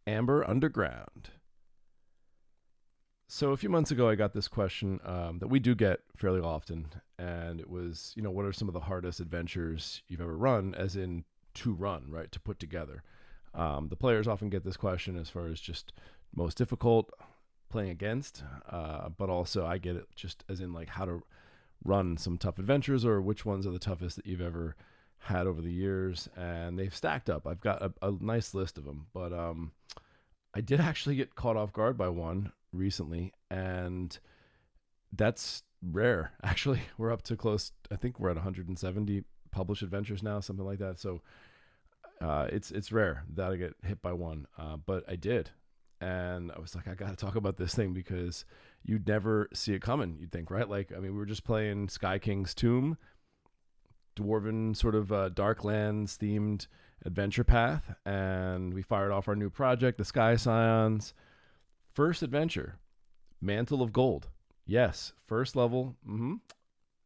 Amber Underground. So a few months ago, I got this question that we do get fairly often, and it was, what are some of the hardest adventures you've ever run, as in to run, right, to put together. The players often get this question as far as just most difficult playing against, but also I get it just as in like how to run some tough adventures or which ones are the toughest that you've ever had over the years, and they've stacked up. I've got a nice list of them, but I did actually get caught off guard by one recently, and that's rare. Actually, we're up to close. I think we're at 170 published adventures now, something like that. So it's rare that I get hit by one, but I did, and I was like, I got to talk about this thing because you'd never see it coming. You'd think, right? Like, I mean, we were just playing Sky King's Tomb, dwarven sort of Darklands themed adventure path, and we fired off our new project, the Sky Scions. First adventure, Mantle of Gold. Yes, first level.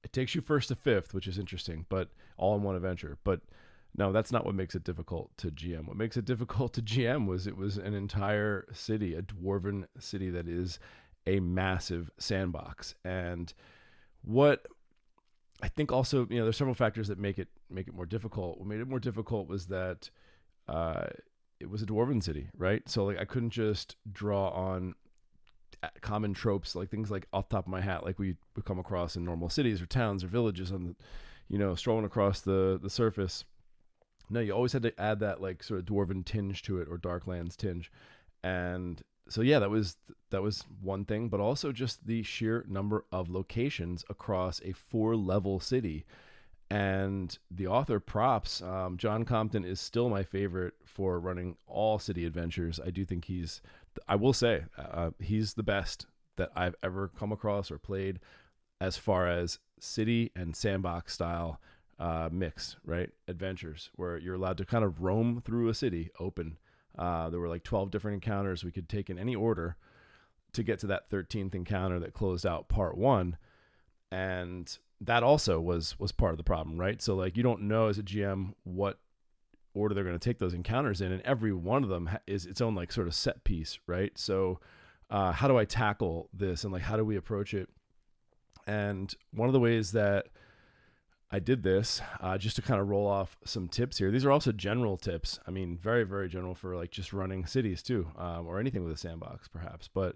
It takes you first to fifth, which is interesting, but all in one adventure. But no, that's not what makes it difficult to GM. What makes it difficult to GM was it was an entire city, a dwarven city that is a massive sandbox. And what I think also, there's several factors that make it more difficult. What made it more difficult was that it was a dwarven city, right? So like I couldn't just draw on common tropes, like things like off the top of my hat, like we would come across in normal cities or towns or villages on the, strolling across the surface. No, you always had to add that like sort of dwarven tinge to it or Darklands tinge. And so yeah, that was one thing, but also just the sheer number of locations across a 4-level city. And the author props, John Compton is still my favorite for running all city adventures. I do think I will say, he's the best that I've ever come across or played as far as city and sandbox style mix, right? Adventures where you're allowed to kind of roam through a city open. There were like 12 different encounters we could take in any order to get to that 13th encounter that closed out part 1. And that also was part of the problem, right? So like you don't know as a GM what order they're going to take those encounters in, and every one of them is its own like sort of set piece, right? So how do I tackle this, and like how do we approach it? And one of the ways that I did this, just to kind of roll off some tips here. These are also general tips. I mean, very, very general for like just running cities too, or anything with a sandbox perhaps. But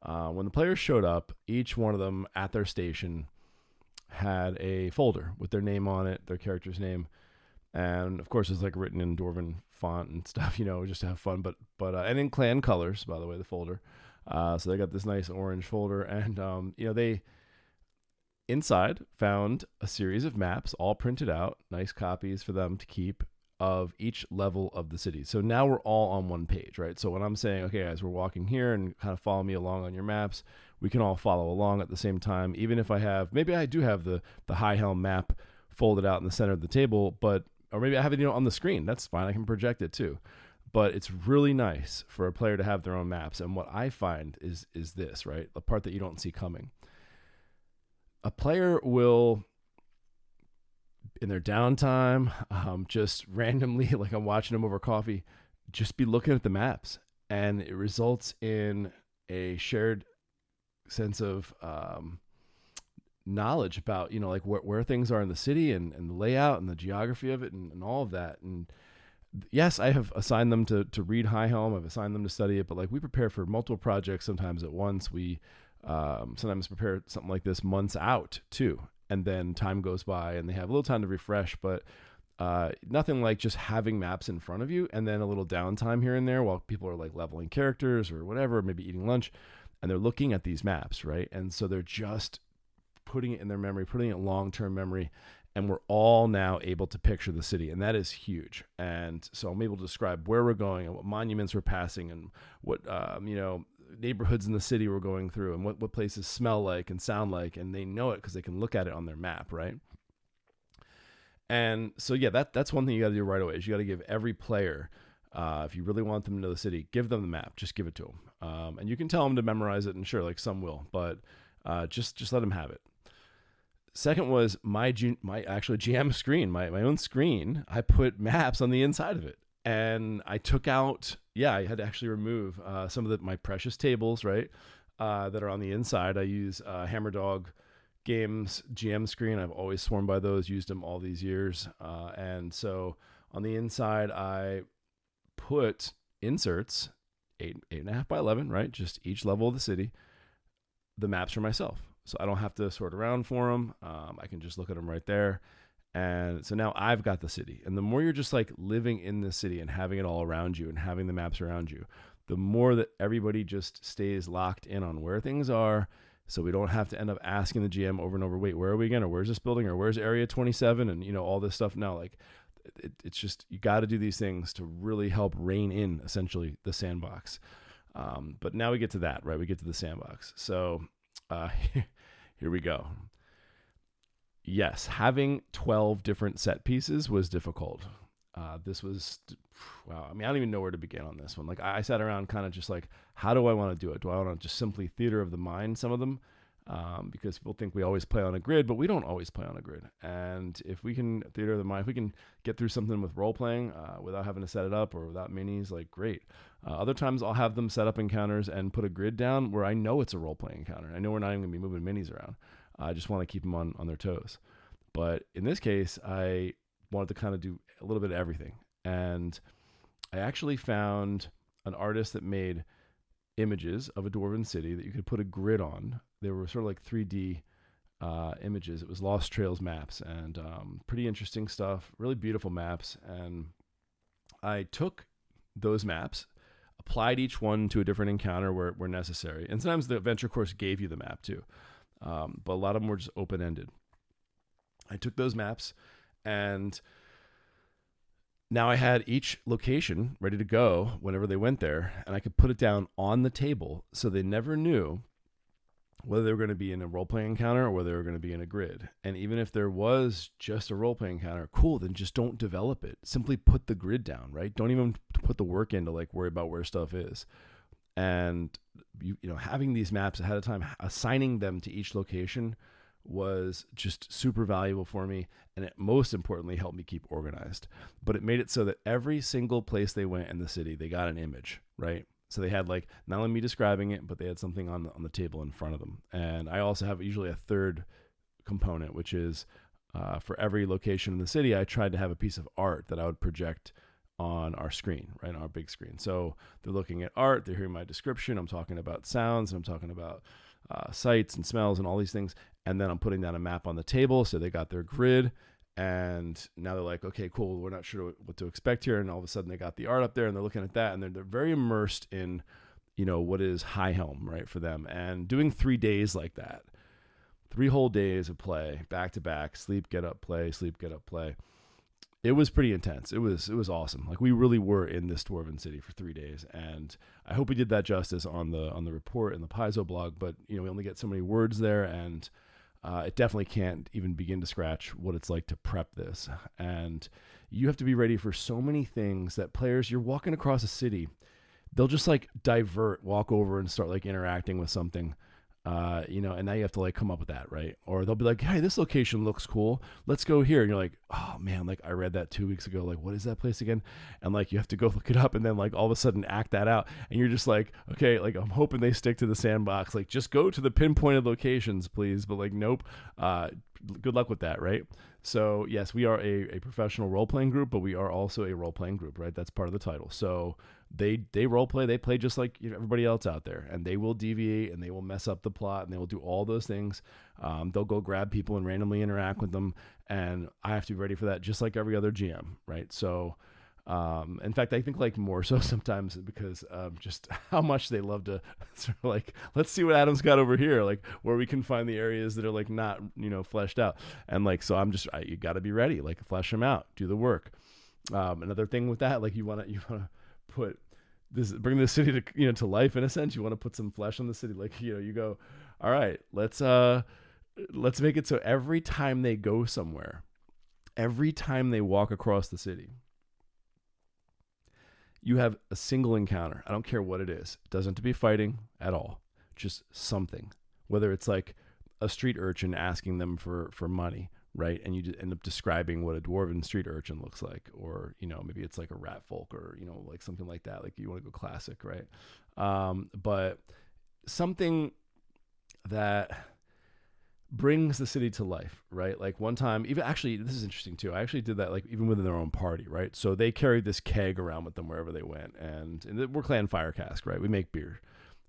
when the players showed up, each one of them at their station had a folder with their name on it, their character's name. And of course it's like written in Dwarven font and stuff, just to have fun, but and in clan colors, by the way, the folder. So they got this nice orange folder, and they inside found a series of maps all printed out, nice copies for them to keep of each level of the city. So now we're all on one page, right? So when I'm saying, okay, guys, we're walking here and kind of follow me along on your maps, we can all follow along at the same time. Even if maybe I do have the High Helm map folded out in the center of the table, or maybe I have it, on the screen. That's fine. I can project it too. But it's really nice for a player to have their own maps. And what I find is this, right? The part that you don't see coming. A player will, in their downtime, just randomly, like I'm watching them over coffee, just be looking at the maps, and it results in a shared sense of knowledge about, like where things are in the city and the layout and the geography of it and all of that. And yes, I have assigned them to read High Helm. I've assigned them to study it, but like we prepare for multiple projects sometimes at once. We sometimes prepare something like this months out too, and then time goes by and they have a little time to refresh, but nothing like just having maps in front of you and then a little downtime here and there while people are like leveling characters or whatever, maybe eating lunch, and they're looking at these maps, right? And so they're just putting it in their memory, putting it in long-term memory, and we're all now able to picture the city, and that is huge. And so I'm able to describe where we're going and what monuments we're passing and what neighborhoods in the city we're going through and what places smell like and sound like, and they know it because they can look at it on their map, right? And so yeah, that's one thing you got to do right away is you got to give every player, if you really want them to know the city, give them the map, just give it to them, and you can tell them to memorize it, and sure, like some will, but just let them have it. Second was my actual GM screen, my own screen. I put maps on the inside of it. and I took out, I had to actually remove some of my precious tables, right, that are on the inside. I use Hammerdog Games GM screen. I've always sworn by those, used them all these years. And so on the inside, I put inserts, 8.5 by 11, right, just each level of the city, the maps for myself. So I don't have to sort around for them. I can just look at them right there. And so now I've got the city. And the more you're just like living in the city and having it all around you and having the maps around you, the more that everybody just stays locked in on where things are. So we don't have to end up asking the GM over and over, wait, where are we again? Or where's this building? Or where's area 27? And, you know, all this stuff. Now, like, it's just, you got to do these things to really help rein in essentially the sandbox. But now we get to that, right? We get to the sandbox. So here we go. Yes, having 12 different set pieces was difficult. This was, wow. I mean, I don't even know where to begin on this one. Like, I sat around kind of just like, how do I want to do it? Do I want to just simply theater of the mind some of them? Because people think we always play on a grid, but we don't always play on a grid. And if we can theater of the mind, if we can get through something with role playing without having to set it up or without minis, like, great. Other times I'll have them set up encounters and put a grid down where I know it's a role playing encounter. I know we're not even going to be moving minis around. I just want to keep them on their toes. But in this case, I wanted to kind of do a little bit of everything. And I actually found an artist that made images of a dwarven city that you could put a grid on. They were sort of like 3D images. It was Lost Trails maps, and pretty interesting stuff, really beautiful maps. And I took those maps, applied each one to a different encounter where necessary. And sometimes the adventure course gave you the map too. But a lot of them were just open-ended. I took those maps, and now I had each location ready to go whenever they went there, and I could put it down on the table so they never knew whether they were going to be in a role-playing encounter or whether they were going to be in a grid. And even if there was just a role-playing encounter, cool, then just don't develop it. Simply put the grid down, right? Don't even put the work in to like worry about where stuff is. And you know, having these maps ahead of time, assigning them to each location was just super valuable for me, and it most importantly helped me keep organized. But it made it so that every single place they went in the city, they got an image, right? So they had like not only me describing it, but they had something on the table in front of them. And I also have usually a third component, which is for every location in the city, I tried to have a piece of art that I would project on our screen, right, on our big screen. So they're looking at art, they're hearing my description, I'm talking about sounds, and I'm talking about sights and smells and all these things. And then I'm putting down a map on the table, so they got their grid. And now they're like, okay, cool, we're not sure what to expect here. And all of a sudden they got the art up there, and they're looking at that, and they're very immersed in, you know, what is High Helm, right, for them. And doing 3 days like that, 3 whole days of play, back to back, sleep, get up, play, sleep, get up, play. It was pretty intense. It was awesome. Like, we really were in this dwarven city for 3 days, and I hope we did that justice on the report and the Paizo blog. But you know, we only get so many words there, and it definitely can't even begin to scratch what it's like to prep this. And you have to be ready for so many things that players, you're walking across a city, they'll just like walk over and start like interacting with something. You know, and now you have to like come up with that, right? Or they'll be like, hey, this location looks cool, let's go here. And you're like, oh man, like I read that 2 weeks ago, like what is that place again? And like you have to go look it up, and then like all of a sudden act that out, and you're just like, okay, like I'm hoping they stick to the sandbox, like just go to the pinpointed locations please. But like, nope. Good luck with that, right? So yes, we are a professional role-playing group, but we are also a role-playing group, right? That's part of the title. So they role play, they play just like, you know, everybody else out there, and they will deviate and they will mess up the plot and they will do all those things. They'll go grab people and randomly interact with them, and I have to be ready for that, just like every other GM, right? So in fact, I think like more so sometimes because just how much they love to sort of like, let's see what Adam's got over here, like where we can find the areas that are like not, you know, fleshed out. And like, so you got to be ready, like flesh them out, do the work. Another thing with that, like you want to put bring the city to, you know, to life in a sense. You want to put some flesh on the city, like, you know, you go, all right, let's make it so every time they go somewhere, every time they walk across the city, you have a single encounter. I don't care what it is. It doesn't have to be fighting at all. Just something. Whether it's like a street urchin asking them for money, right? And you just end up describing what a dwarven street urchin looks like, or maybe it's like a rat folk, or like something like that. Like you want to go classic, right? But something that brings the city to life, right? Like one time, even actually, this is interesting too. I actually did that, like even within their own party, right? So they carried this keg around with them wherever they went, and we're Clan Fire Cask, right? We make beer.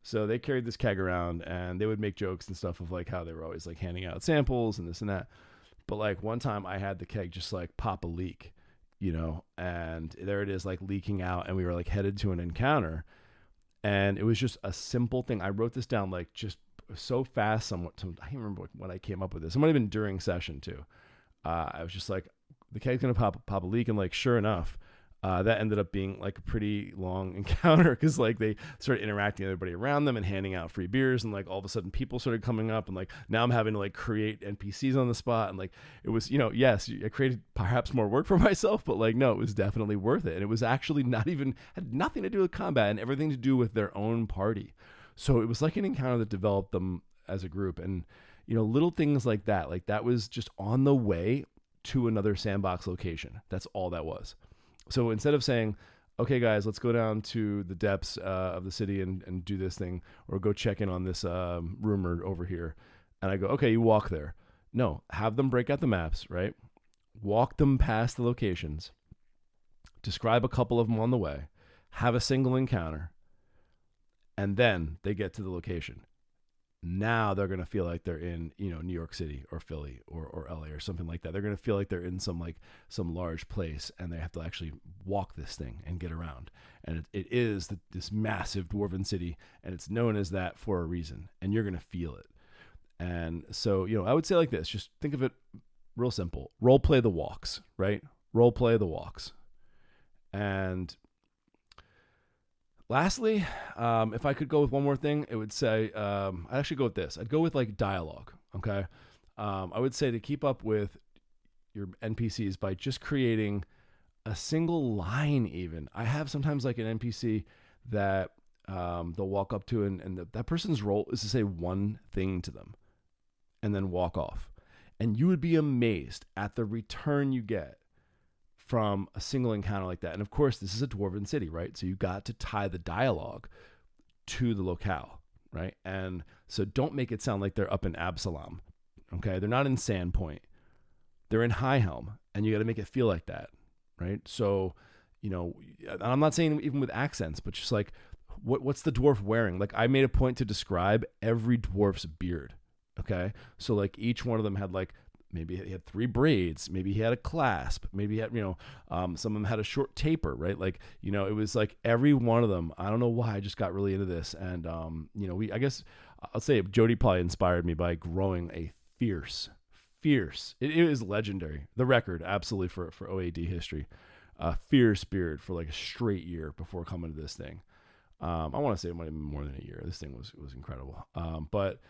So they carried this keg around, and they would make jokes and stuff of like how they were always like handing out samples and this and that. But like one time I had the keg just like pop a leak, and there it is like leaking out, and we were like headed to an encounter, and it was just a simple thing. I wrote this down like just so fast somewhat. I can't remember when I came up with this. It might have been during session too. I was just like, the keg's going to pop a leak. And like, sure enough, that ended up being like a pretty long encounter, because like they started interacting with everybody around them and handing out free beers, and like all of a sudden people started coming up, and like now I'm having to like create NPCs on the spot, and like it was yes, I created perhaps more work for myself, but like no, it was definitely worth it, and it was actually had nothing to do with combat and everything to do with their own party. So it was like an encounter that developed them as a group, and little things like that was just on the way to another sandbox location. That's all that was. So instead of saying, okay, guys, let's go down to the depths of the city and do this thing, or go check in on this rumor over here, and I go, okay, you walk there. No, have them break out the maps, right? Walk them past the locations, describe a couple of them on the way, have a single encounter, and then they get to the location. Now they're going to feel like they're in, New York City or Philly or LA or something like that. They're going to feel like they're in some large place, and they have to actually walk this thing and get around. And it is this massive dwarven city, and it's known as that for a reason, and you're going to feel it. And so, I would say like this, just think of it real simple. Role play the walks, right? Role play the walks. And lastly, if I could go with one more thing, it would say, I'd actually go with this. I'd go with like dialogue. Okay. I would say to keep up with your NPCs by just creating a single line. Even I have sometimes like an NPC that they'll walk up to, and that person's role is to say one thing to them and then walk off. And you would be amazed at the return you get from a single encounter like that. And of course, this is a dwarven city, right? So you got to tie the dialogue to the locale, right? And so don't make it sound like they're up in Absalom, okay? They're not in Sandpoint. They're in High Helm, and you got to make it feel like that, right? So, I'm not saying even with accents, but just like, what's the dwarf wearing? Like I made a point to describe every dwarf's beard, okay? So like each one of them had like, maybe he had 3 braids. Maybe he had a clasp. Maybe he had, some of them had a short taper, right? Like, it was like every one of them. I don't know why I just got really into this. And, I guess I'll say Jody probably inspired me by growing a fierce. It is legendary. The record, absolutely, for OAD history. Fierce beard for like a straight year before coming to this thing. I want to say it might have been more than a year. This thing was incredible. But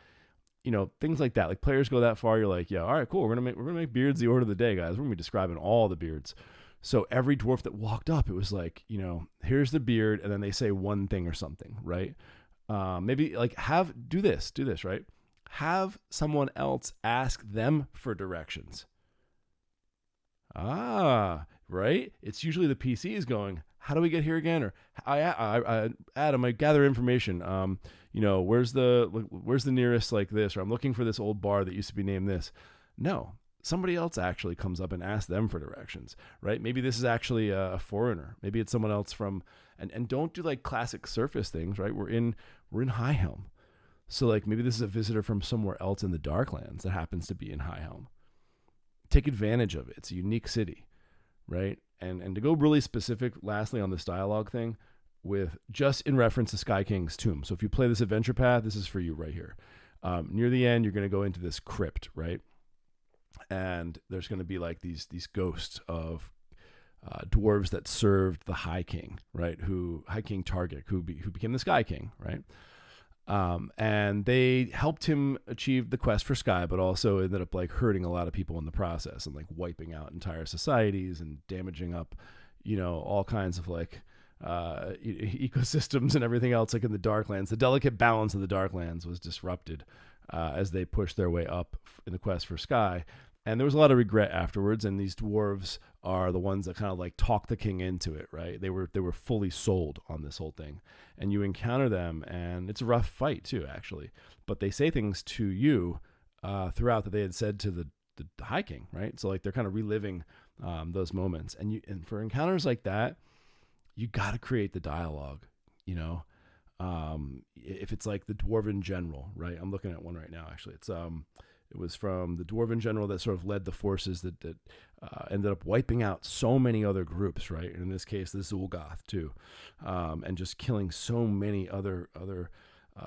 things like that. Like players go that far, you're like, yeah, all right, cool. We're gonna make beards the order of the day, guys. We're gonna be describing all the beards. So every dwarf that walked up, it was like, here's the beard, and then they say one thing or something, right? Maybe like do this, right? Have someone else ask them for directions. Right? It's usually the PCs going, how do we get here again? Or Adam, I gather information. Where's the nearest like this? Or I'm looking for this old bar that used to be named this. No, somebody else actually comes up and asks them for directions, right? Maybe this is actually a foreigner. Maybe it's someone else from, and don't do like classic surface things, right? We're in High Helm. So like maybe this is a visitor from somewhere else in the Darklands that happens to be in High Helm. Take advantage of it. It's a unique city, right? And to go really specific, lastly, on this dialogue thing, with just in reference to Sky King's tomb. So if you play this adventure path, this is for you right here. Near the end, you're going to go into this crypt, right? And there's going to be like these ghosts of dwarves that served the High King, right? High King Targic, who became the Sky King, right? And they helped him achieve the quest for Sky, but also ended up like hurting a lot of people in the process and like wiping out entire societies and damaging up, all kinds of like ecosystems and everything else. Like in the Darklands, the delicate balance of the Darklands was disrupted as they pushed their way up in the quest for Sky. And there was a lot of regret afterwards, and these dwarves are the ones that kind of like talk the king into it, right? They were fully sold on this whole thing. And you encounter them, and it's a rough fight too, actually. But they say things to you throughout that they had said to the High King, right? So like they're kind of reliving those moments. And for encounters like that, you got to create the dialogue, you know. If it's like the Dwarven General, right? I'm looking at one right now, actually. It was from the Dwarven General that sort of led the forces that ended up wiping out so many other groups, right? And in this case, the Zul'Goth too, and just killing so many other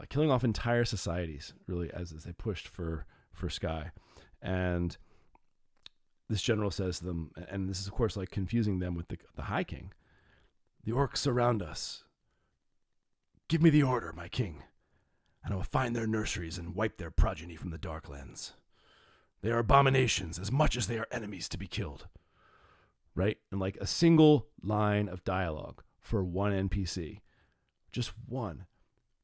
killing off entire societies, really, as they pushed for Sky. And this general says to them, and this is of course like confusing them with the High King. The orcs surround us. Give me the order, my king, and I will find their nurseries and wipe their progeny from the Darklands. They are abominations as much as they are enemies to be killed. Right? And like a single line of dialogue for one NPC, just one,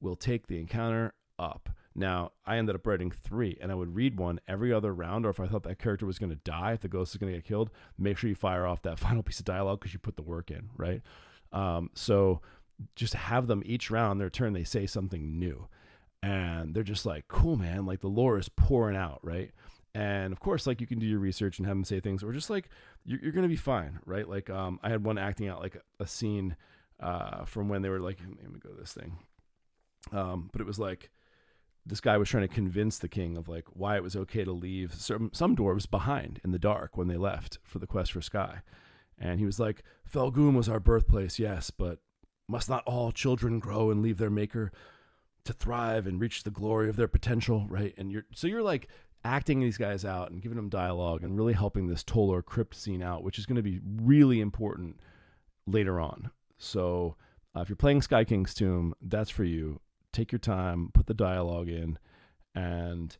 will take the encounter up. Now, I ended up writing 3, and I would read one every other round, or if I thought that character was going to die, if the ghost is going to get killed, make sure you fire off that final piece of dialogue because you put the work in, right? So just have them each round, their turn, they say something new. And they're just like, cool, man. Like the lore is pouring out, right? And of course, like you can do your research and have them say things, or just like, you're going to be fine, right? Like I had one acting out like a scene from when they were like, let me go to this thing. But it was like, this guy was trying to convince the king of like why it was okay to leave some dwarves behind in the dark when they left for the quest for Sky. And he was like, Felgum was our birthplace, yes, but must not all children grow and leave their maker to thrive and reach the glory of their potential, right? And you're like acting these guys out and giving them dialogue and really helping this Tolor crypt scene out, which is going to be really important later on. So if you're playing Sky King's Tomb, that's for you. Take your time, put the dialogue in, and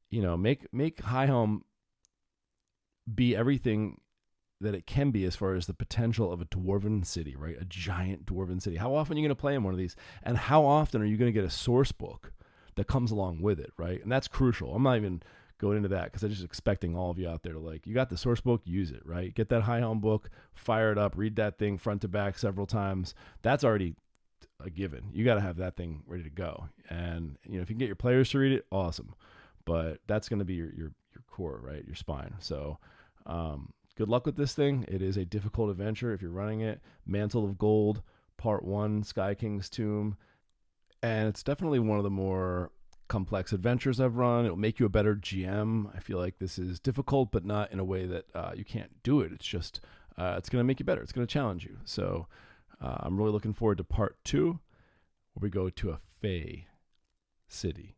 you know, make High Helm be everything that it can be as far as the potential of a dwarven city, right? A giant dwarven city. How often are you going to play in one of these? And how often are you going to get a source book that comes along with it, right? And that's crucial. I'm not even going into that because I'm just expecting all of you out there to like, you got the source book, use it, right? Get that High Helm book, fire it up, read that thing front to back several times. That's already a given. You got to have that thing ready to go. And, you know, if you can get your players to read it, awesome. But that's going to be your core, right? Your spine. So, good luck with this thing. It is a difficult adventure if you're running it. Mantle of Gold, Part 1, Sky King's Tomb. And it's definitely one of the more complex adventures I've run. It'll make you a better GM. I feel like this is difficult, but not in a way that you can't do it. It's just, it's going to make you better. It's going to challenge you. So I'm really looking forward to Part 2, where we go to a Fey city.